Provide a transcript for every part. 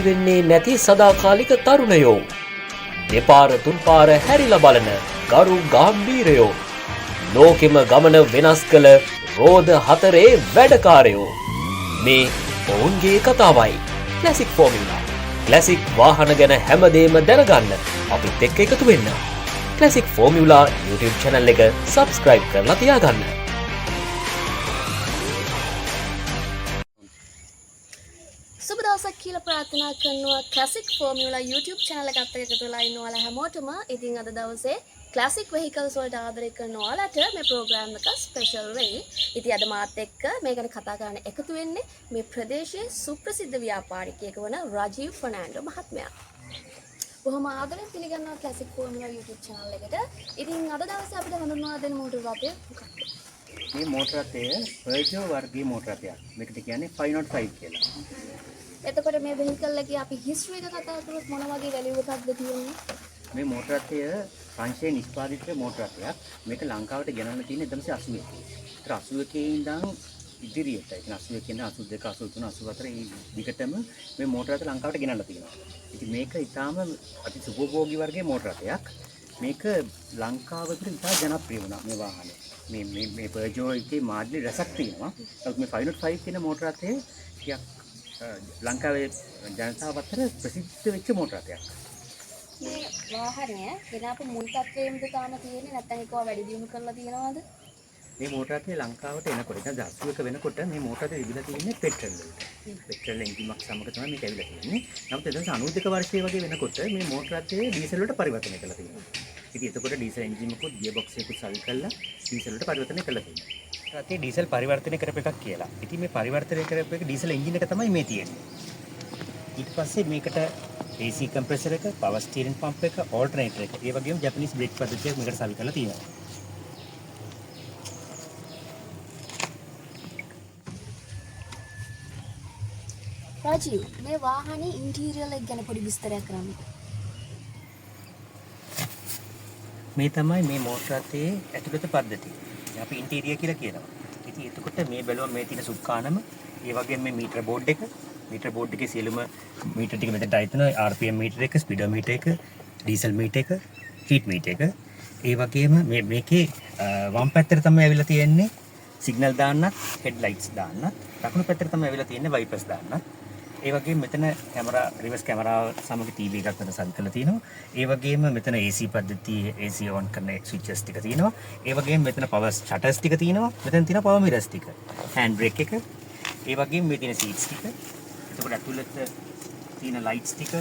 වෙන්නේ නැති සදාකාලික තරුණයෝ. දෙපාර තුන්පාර හැරිලා බලන ගරු ගාම්භීරයෝ. ලෝකෙම ගමන වෙනස් කළ රෝද හතරේ වැඩකාරයෝ. මේ ඔවුන්ගේ කතාවයි ක්ලාසික් ෆෝමියුලා. ක්ලාසික් වාහන ගැන හැමදේම දැනගන්න අපිත් එක්ක එකතු වෙන්න. ක්ලාසික් ෆෝමියුලා YouTube channel එක subscribe කරලා තියාගන්න. සුබ දවසක් කියලා ප්‍රාර්ථනා කරනවා ක්ලාසික් ෆෝමියුලා YouTube channel එකත් එක්ක එකතු වෙලා ඉන්න ඔයාලා හැමෝටම. ඉතින් අද දවසේ ක්ලාසික් vehicles වලට ආදරය කරන ඔයාලට මේ ප්‍රෝග්‍රෑම් එක ස්පෙෂල් වෙයි. ඉතින් අද මාත් එක්ක මේ ගැන කතා කරන්න එකතු වෙන්නේ මේ ප්‍රදේශයේ සුප්‍රසිද්ධ ව්‍යාපාරිකයෙකු වන රජීව් ෆර්නෑන්ඩෝ මහත්මයා. බොහොම ආදරෙන් පිළිගන්නවා ක්ලාසික් ෆෝමියුලා YouTube channel එකට. ඉතින් අද දවසේ අපිට හඳුන්වා දෙන මෝටර් රථය මොකක්ද? මේ මෝටර් රථය පර්ජෝ වර්ගයේ මෝටර් රථයක්. මේකට කියන්නේ 505 කියලා. එතකොට මේ vehicle එකේ අපි history එක කතා කරොත් මොන වගේ value එකක්ද තියෙන්නේ? මේ මෝටර් රථය ප්‍රංශයේ නිෂ්පාදිත මෝටර් රථයක්. මේක ලංකාවට ගෙනල්ලා තියෙන්නේ 1981. ඒතර 81 ඉඳන් ඉදිරියට ඒ කියන්නේ 81 ඉඳන් 82 83 84 මේ විකටම මේ මෝටර් රථ ලංකාවට ගෙනල්ලා තියෙනවා. ඉතින් මේක ඊටාම අති සුභෝභෝගී වර්ගයේ මෝටර් රථයක්. මේක ලංකාව තුළ ඉතා ජනප්‍රිය වුණා මේ වාහනය. මේ පර්ජෝ එකේ මාඩල් රසක් තියෙනවා. නමුත් මේ 505 කියන මෝටර් රථය ටිකක් ලංකාවේ ජනතාව අතර ප්‍රසිද්ධ වෙච්ච මෝටර් රථයක්. මේ වාහනය ගෙනාපු මුල් තත්ත්වයෙන්ද තාම තියෙන්නේ නැත්නම් ඒක වැඩි දියුණු කරලා තියෙනවද? මේ මෝටර් රථය ලංකාවට එනකොට 1981 වෙනකොට මේ මෝටර් රථය ඉදිරියට තියෙන්නේ පෙට්‍රල් වලට. පෙට්‍රල් එන්ජිමක් සමග තමයි මේක ඇවිල්ලා තියෙන්නේ. නමුත් 1992 වර්ෂයේ වගේ වෙනකොට මේ මෝටර් රථය ඩීසල් වලට පරිවර්තනය කරලා තියෙනවා. ඉතින් එතකොට ඩීසල් එන්ජිමකුත් ගියර් බොක්ස් එකකුත් සවි කරලා ඩීසල් වලට පරිවර්තනය කරලා තියෙනවා. රථේ ඩීසල් පරිවර්තනය කරපු එකක් කියලා. ඉතින් මේ පරිවර්තනය කරපු එක ඩීසල් එන්ජින් එක තමයි මේ තියෙන්නේ. ඊට පස්සේ මේකට AC කම්ප්‍රෙසර් එක, පවර් ස්ටීරින් පම්ප් එක, ඕල්ටර්නේටර් එක, ඒ වගේම ජපනිස් බ්‍රේක් පද්ධතියක් මේකට සවි කරලා තියෙනවා. රජීව් මේ වාහනේ ඉන්ටීරියර් එක ගැන පොඩි විස්තරයක් කරන්න. මේ තමයි මේ මෝටර් රථයේ ඇතුළත පද්ධතිය. අපි ඉන්ටීරියර් කියලා කියනවා. ඉතින් එතකොට මේ බැලුවම මේ තියෙන සුක්කානම, ඒ වගේම මේ මීටර බෝඩ් එක, මීටර බෝඩ් එකේ සියලුම මීටර ටික මෙතනට අයිතනවා. RPM මීටර එක, ස්පීඩෝමීටර එක, ඩීසල් මීටර එක, හීට් මීටර එක. ඒ වගේම මේකේ වම් පැත්තට තමයි ඇවිල්ලා තියෙන්නේ සිග්නල් දාන්නත්, හෙඩ් ලයිට්ස් දාන්නත්. දකුණු පැත්තට තමයි ඇවිල්ලා තියෙන්නේ වයිපර්ස් දාන්නත්. ඒ වගේම මෙතන කැමරා රිවර්ස් කැමරාව සමග ටීවී එකක් මෙතන සවි කරලා තියෙනවා. ඒ වගේම මෙතන AC පද්ධතිය AC on කරන ස්විචස් ටික තියෙනවා. ඒ වගේම මෙතන පවර් ෂටර්ස් ටික තියෙනවා. මෙතන තියෙන පවර් මිරර්ස් ටික. හෑන්ඩ් බ්‍රේක් එක. ඒ වගේම මේ තියෙන සීට්ස් ටික. එතකොට ඇතුළත තියෙන ලයිට්ස් ටික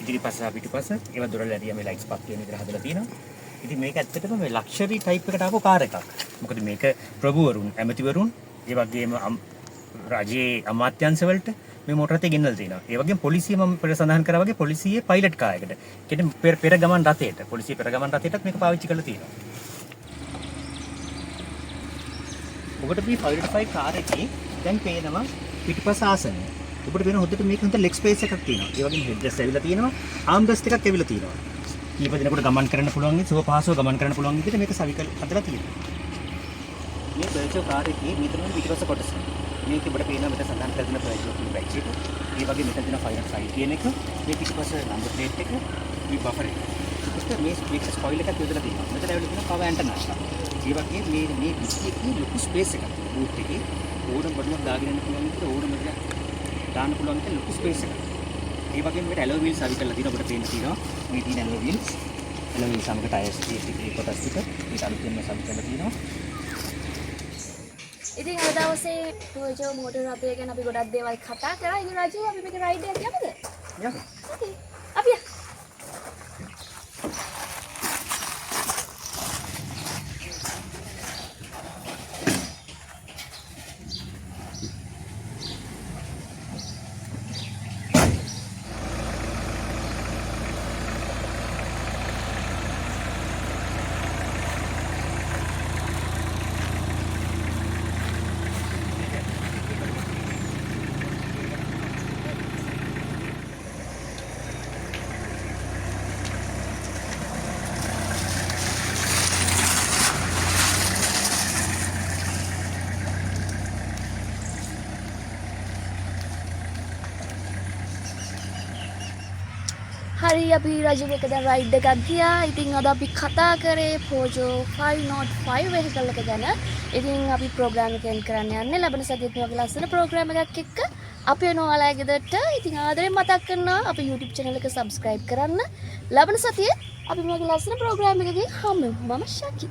ඉදිරිපස පිටුපස ඒවා දොරල ඇරියා මේ ලයිට්ස් පත් වෙන විදිහට හදලා තියෙනවා. ඉතින් මේක ඇත්තටම මේ ලක්ෂරි ටයිප් එකට ආපු කාර් එකක්. මොකද මේක ප්‍රභූවරුන්, ඇමතිවරුන්, ඒ වගේම රජයේ අමාත්‍යාංශ වලට මේ මෝටර් රථය ගෙන්නලා තියෙනවා. ඒ වගේම පොලිසිය මම පෙර සඳහන් කරා වගේ පොලිසියේ පයිලට් කාර් එකට. කියන්නේ පෙර ගමන් රථයට, පොලිසිය පෙර ගමන් රථයටත් මේක පාවිච්චි කරලා තියෙනවා. ඔබට මේ 505 කාර් එකේ දැන් පේනවා පිටුපස ආසනය. ඔබට වෙන හොද්දට මේක හොඳ ලෙග් ස්පේස් එකක් තියෙනවා. ඒ වගේම හෙඩ් රෙස්ට් ඇවිල්ලා තියෙනවා. ආම් රෙස්ට් එකක් ඇවිල්ලා තියෙනවා. කීප දිනකට ගමන් කරන්න පුළුවන් විදිහට, සුව පහසුව ගමන් කරන්න පුළුවන් විදිහට මේක සවිකල් හදලා තියෙනවා. මේ පර්ජෝ කාර් එකේ මේ තමයි පිටුපස කොටස. මේක ඔබට පේනවා මෙතන සඳහන් කරලා තියෙන පර්ජෝ කියන බයික් එක. ඒ වගේ මෙතන තියෙන 505 කියන එක, මේ පිටුපස නම්බර් ප්ලේට් එක, මේ බෆර් එක. ඊට මේ ස්පොයිල් එකක් යොදලා තියෙනවා. මෙතන ඇවිල්ලා තියෙන පවර් ඇන්ටනා එක. ඒ වගේ මේ ඩිස්ප්ලේ ලොකු ස්පේස් එකක් තියෙනවා බූට් එකේ. ඕනම බඩුවක් දාගෙන යන්න පුළුවන් විදිහට ඕනම දෙයක් දාන්න පුළුවන් විදිහට ලොකු ස්පේස් එකක්. ඒ වගේම මේකට ඇලෝ වීල්ස් සවි කරලා තියෙනවා. ඔබට පේන්න තියෙනවා මේ තියෙන ඇලෝ වීල්ස්. ඇලෝ වීල්ස් සමග ටයර්ස් ටික කොටස් ටික මේක අලුතෙන්ම සවි කරලා තියෙනවා. ඉතින් අද දවසේ පර්ජෝ මෝටර් රථය ගැන අපි ගොඩක් දේවල් කතා කරා. ඉතින් රජීව් අපි මේක රයිඩ් එකක් යමුද? යමු. Okay. අපි යමු. හරි අපි රජුක දැන් රයිඩ් එකක් ගියා. ඉතින් අද අපි කතා කරේ Peugeot 505 vehicle එක ගැන. ඉතින් අපි ප්‍රෝග්‍රෑම් එකෙන් කරන්න යන්නේ ලබන සතියේත් මේ වගේ ලස්සන ප්‍රෝග්‍රෑම් එකක් එක්ක අපි වෙන ඔයාලගේ ගෙදරට. ඉතින් ආදරෙන් මතක් කරනවා අපේ YouTube channel එක subscribe කරන්න. ලබන සතියේ අපි මේ වගේ ලස්සන ප්‍රෝග්‍රෑම් එකකින් හම්බෙමු. මම ශකි.